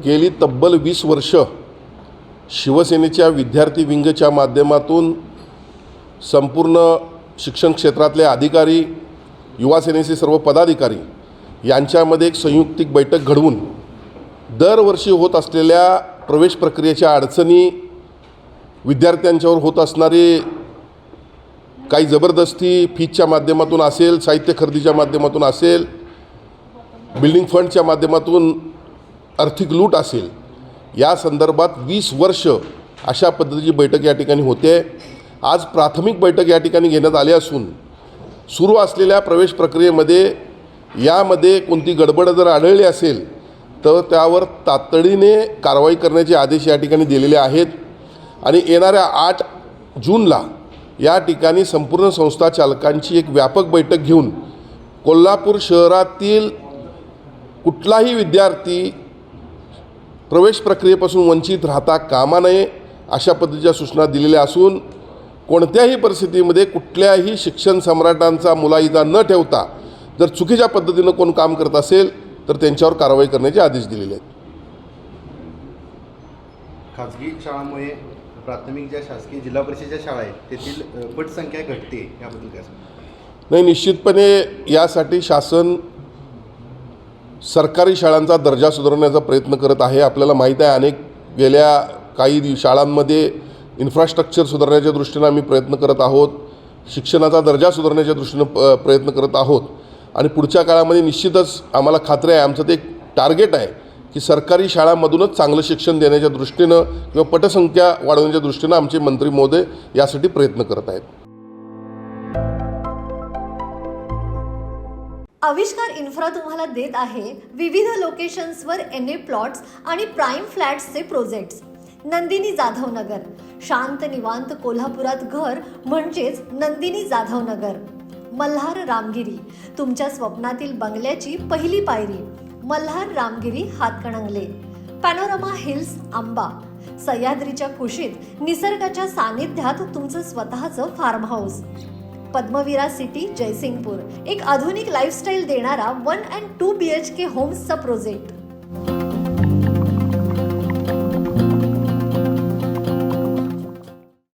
गेली तब्बल 20 वर्ष शिवसेनेच्या विद्यार्थी विंगच्या माध्यमातून संपूर्ण शिक्षण क्षेत्रातले अधिकारी, युवा सेनेचे सर्व पदाधिकारी यांच्यामध्ये एक संयुक्तिक बैठक घडवून दरवर्षी होत असलेल्या प्रवेश प्रक्रियेच्या अडचणी, विद्यार्थ्यांच्यावर होत असणारी काही जबरदस्ती फीच्या माध्यमातून असेल, साहित्य खरेदीच्या माध्यमातून असेल, बिल्डिंग फंडच्या माध्यमातून आर्थिक लूट असेल, या संदर्भात 20 वर्ष अशा पद्धतीची बैठक या ठिकाणी होते। आज प्राथमिक बैठक या ठिकाणी घेण्यात आली असून सुरू असलेल्या प्रवेश प्रक्रियेमध्ये यामध्ये कोणती गडबड जर आढळली असेल तर त्यावर तातडीने कारवाई करण्याचे आदेश या ठिकाणी दिलेले आहेत आणि येणाऱ्या 8 जूनला या ठिकाणी संपूर्ण संस्था चालकांची एक व्यापक बैठक घेऊन कोल्हापूर शहरातील कुठलाही विद्यार्थी प्रवेश प्रक्रियेपासून वंचित राहता कामा नये अशा पद्धतीच्या सूचना दिलेल्या असून कोणत्याही परिस्थितीमध्ये कुठल्याही शिक्षण सम्राटांचा मुलाहिदा न ठेवता जर चुकीच्या पद्धतीनं कोण काम करत असेल तर त्यांच्यावर कारवाई करण्याचे आदेश दिलेले आहेत। खाजगी शाळांमुळे प्राथमिक ज्या शासकीय जिल्हा परिषदेच्या शाळा आहेत तेथील पटसंख्या घटते, याबद्दल काय सांगता? नाही, निश्चितपणे यासाठी शासन सरकारी शाळांचा दर्जा सुधारण्याचा प्रयत्न करत आहे। आपल्याला माहीत आहे अनेक गेल्या काही शाळांमध्ये इन्फ्रास्ट्रक्चर सुधारण्याच्या दृष्टीने आम्ही प्रयत्न करत आहोत, शिक्षणाचा दर्जा सुधारण्याच्या दृष्टीने प्रयत्न करत आहोत आणि पुढच्या काळामध्ये निश्चितच आम्हाला खात्री आहे, आमचं ते एक टार्गेट आहे की सरकारी शाळांमधूनच चांगलं शिक्षण देण्याच्या दृष्टीनं किंवा पटसंख्या वाढवण्याच्या दृष्टीनं आमचे मंत्री महोदय यासाठी प्रयत्न करत आहेत। आविष्कार इन्फ्रा तुम्हाला देत आहे विविध लोकेशन्सवर NA प्लॉट्स आणि प्राईम फ्लॅट्सचे प्रोजेक्ट्स। नंदिनी जाधव नगर, शांत निवांत कोल्हापुरात घर म्हणजेच नंदिनी जाधव नगर। मल्हार रामगिरी, तुमच्या स्वप्नातील बंगल्याची पहिली पायरी। मल्हार रामगिरी हातकणंगले। पॅनोरमा हिल्स आंबा, सह्याद्रीच्या कुशीत निसर्गाच्या सानिध्यात तुमचं स्वतःचं farmhouse. Padmavira city Jaysingpur, एक आधुनिक लाईफस्टाईल देणारा 1 and 2 BHK होम्सचा प्रोजेक्ट।